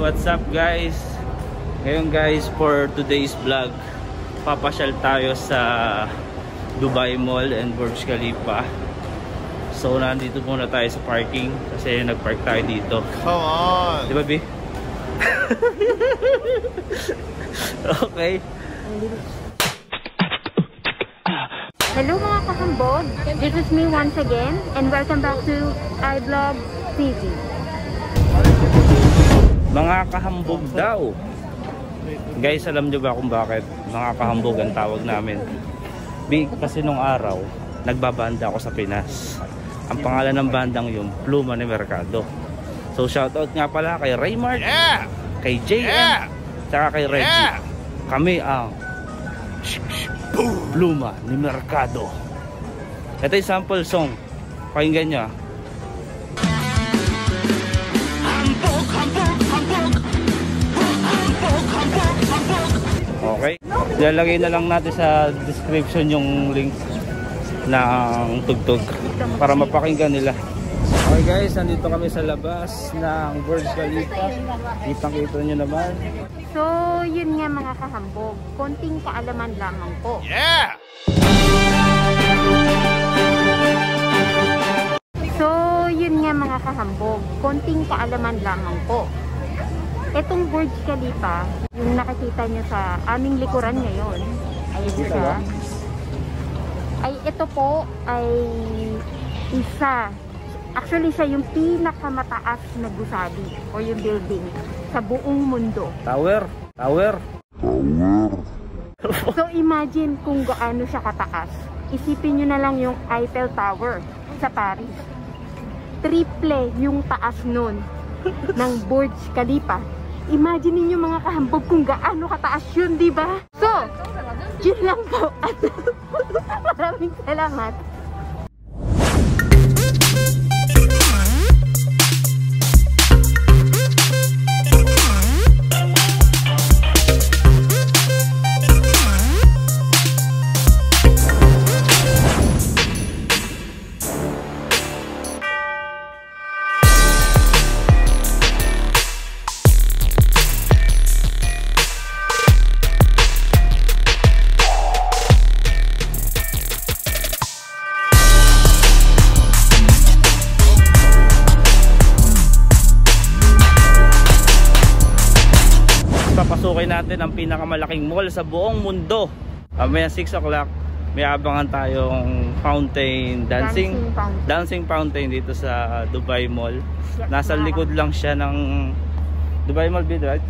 What's up guys? Ngayon guys, for today's vlog, papasyal tayo sa Dubai Mall and Burj Khalifa. So nandito muna tayo sa parking kasi nagpark tayo dito. Come on! Di ba B? Okay. Hello mga kahambog, this is me once again and welcome back to iVlog TV. Mga kahambog daw. Guys, alam nyo ba kung bakit mga kahambog ang tawag namin? Kasi nung araw, nagbabanda ako sa Pinas. Ang pangalan ng bandang yung Pluma ni Mercado. So shoutout nga pala kay Raymart, kay JM, tsaka kay Reggie. Kami ang Pluma ni Mercado. Ito yung sample song. Pakinggan nyo. Okay, ilalagay na lang natin sa description yung link ng tugtog para mapakinggan nila. Okay guys, nandito kami sa labas ng Burj Khalifa. Kitang-kita nyo naman. So yun nga mga kahambog, konting kaalaman lamang po. Yeah! So yun nga mga kahambog, konting kaalaman lamang po. Etong Burj Khalifa, yung nakikita nyo sa aming likuran ngayon, ayun siya. Ay ito po ay isa. Actually siya yung pinakamataas na gusali o yung building sa buong mundo. Tower. So imagine kung gaano siya kataas. Isipin nyo na lang yung Eiffel Tower sa Paris. Triple yung taas nun ng Burj Khalifa. Imagine niyo mga kahambog kung gaano kataas yun, di ba? So, yun lang po. At maraming salamat. Papasukin natin ang pinakamalaking mall sa buong mundo. May 6 o'clock, may abangan tayong fountain, dancing fountain dito sa Dubai Mall. Nasa likod lang siya ng Dubai Mall, right?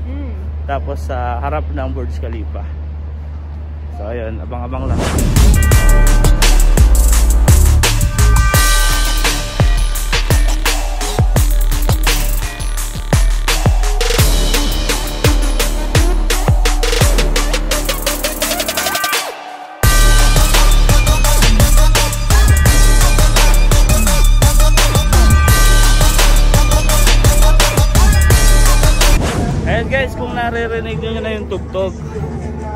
Tapos sa harap ng Burj Khalifa. So ayun, abang-abang lang. Guys, kung naririnig nyo na yung tugtog,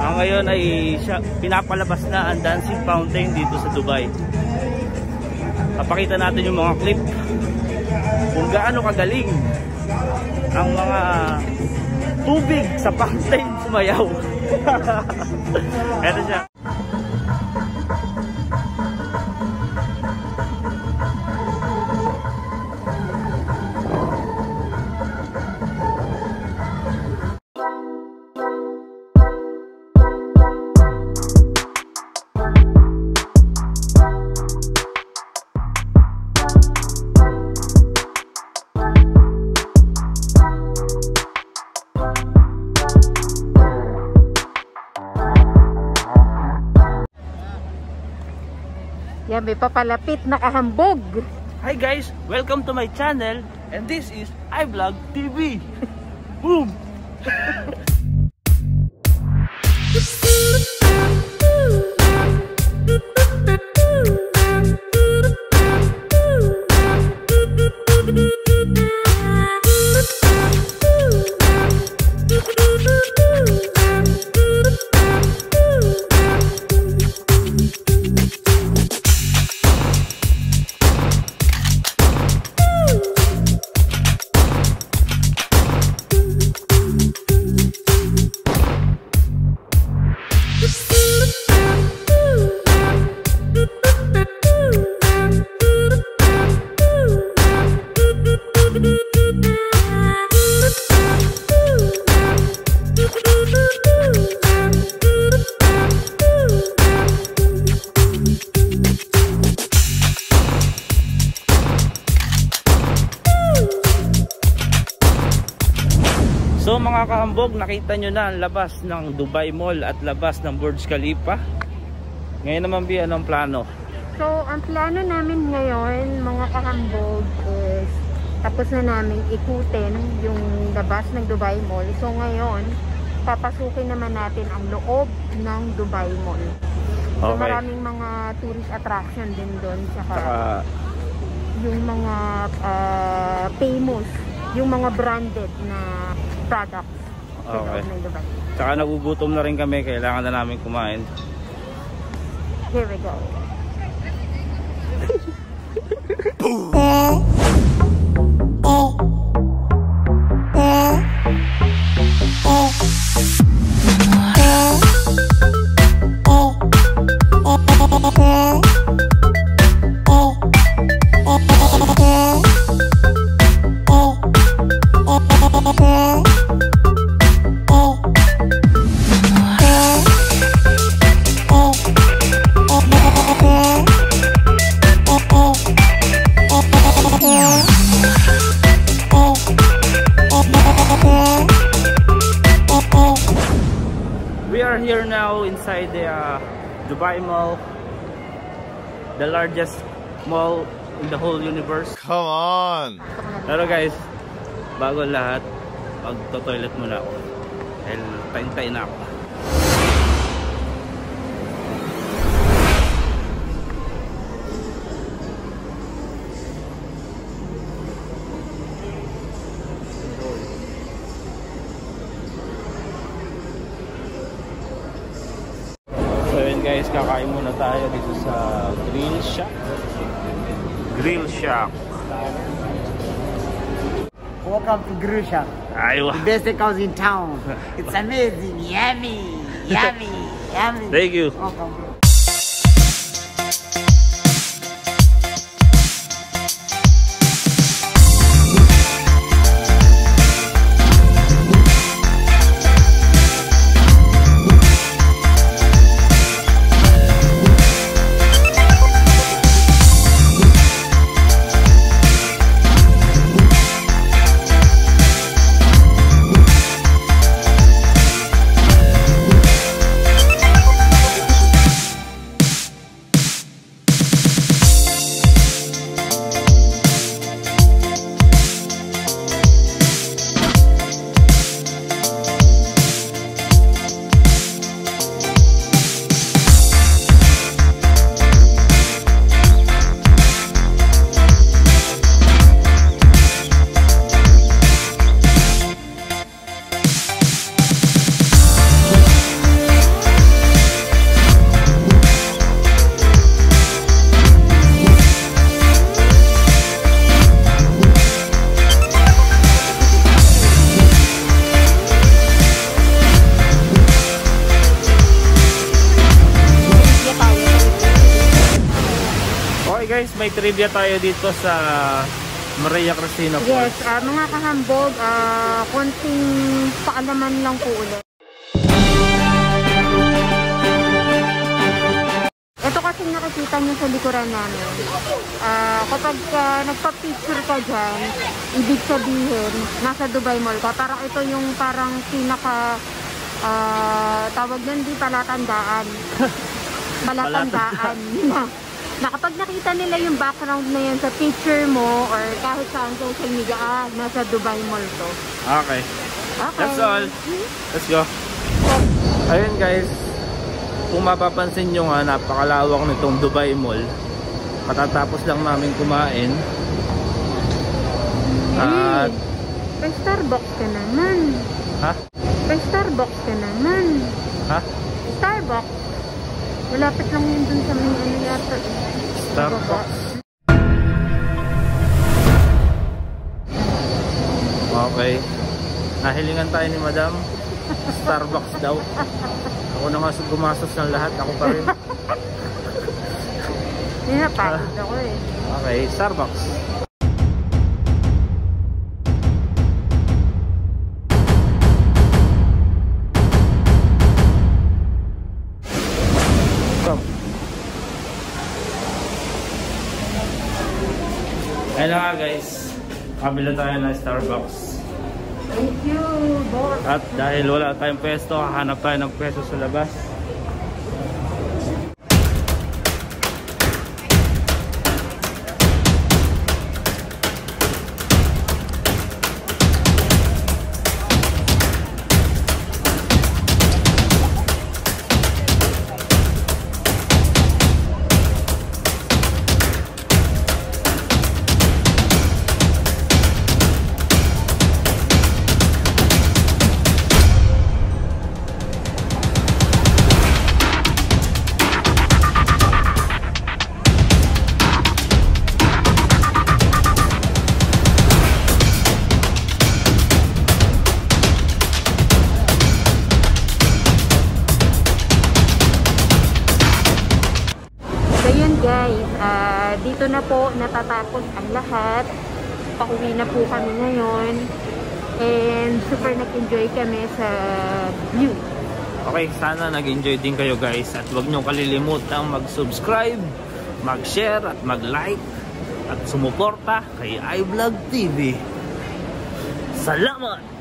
ngayon ay pinapalabas na ang dancing fountain dito sa Dubai. Papakita natin yung mga clip kung gaano kagaling ang mga tubig sa fountain sumayaw. Eto siya. Yan, may papalapit na kahambog. Hi guys, welcome to my channel and this is iVlog TV. Boom! kahambog, nakita nyo na ang labas ng Dubai Mall at labas ng Burj Khalifa. Ngayon naman B, anong plano? So, ang plano namin ngayon, mga kahambog, is tapos na namin ikutin yung labas ng Dubai Mall. So, ngayon, papasukin naman natin ang loob ng Dubai Mall. So, maraming mga tourist attraction din doon. Tsaka yung mga famous, yung mga branded na products sa loob ng Dubai. Tsaka nagugutom na rin kami, kailangan na namin kumain. Here we go. Here now inside the Dubai Mall, the largest mall in the whole universe. Come on! Pero guys, bago lahat, magto-toilet muna ako dahil tayo na ako. Guys, kakain muna tayo dito sa Grill Shack. Grill Shack. Welcome to Grill Shack. Aywa. The best steakhouse in town. It's amazing. Yummy. Yummy. Yummy. Thank you. Welcome. Guys, may trivia tayo dito sa Maria Cristina Falls. Yes, mga kahambog, konting paalaman lang po ulit. Ito kasi nakikita nyo sa likuran namin. Kapag nagpa-picture ka dyan, ibig sabihin, nasa Dubai Mall ka. Parang ito yung parang pinaka, tawag nun, di palatandaan. Palatandaan na kapag nakita nila yung background na yan sa picture mo or kahit saan social media, nasa Dubai Mall to. Okay. That's all. Let's go. Ayun guys, kung mapapansin nyo nga, napakalawak nitong Dubai Mall. Katatapos lang namin kumain. At may Starbucks ka naman. Ha? May Starbucks ka naman. Ha? Starbucks. Malapit lang yun dun sa may ano yata. Starbucks. Okay. Nahilingan tayo ni Madam. Starbucks daw. Ako na nga gumastos ng lahat. Ako pa rin. Hindi na, pagod ako eh. Okay, Starbucks. Ayun na nga guys, kabila tayo ng Starbucks. Thank you, boss. At dahil wala tayong pwesto, hahanap tayo ng pwesto sa labas. Guys, dito na po natatapos ang lahat. Pauwi na po kami ngayon. And super nag-enjoy kami sa view. Okay, sana nag-enjoy din kayo guys. At huwag nyo kalilimutang mag-subscribe, mag-share at mag-like at sumuporta kay iVlog TV. Salamat!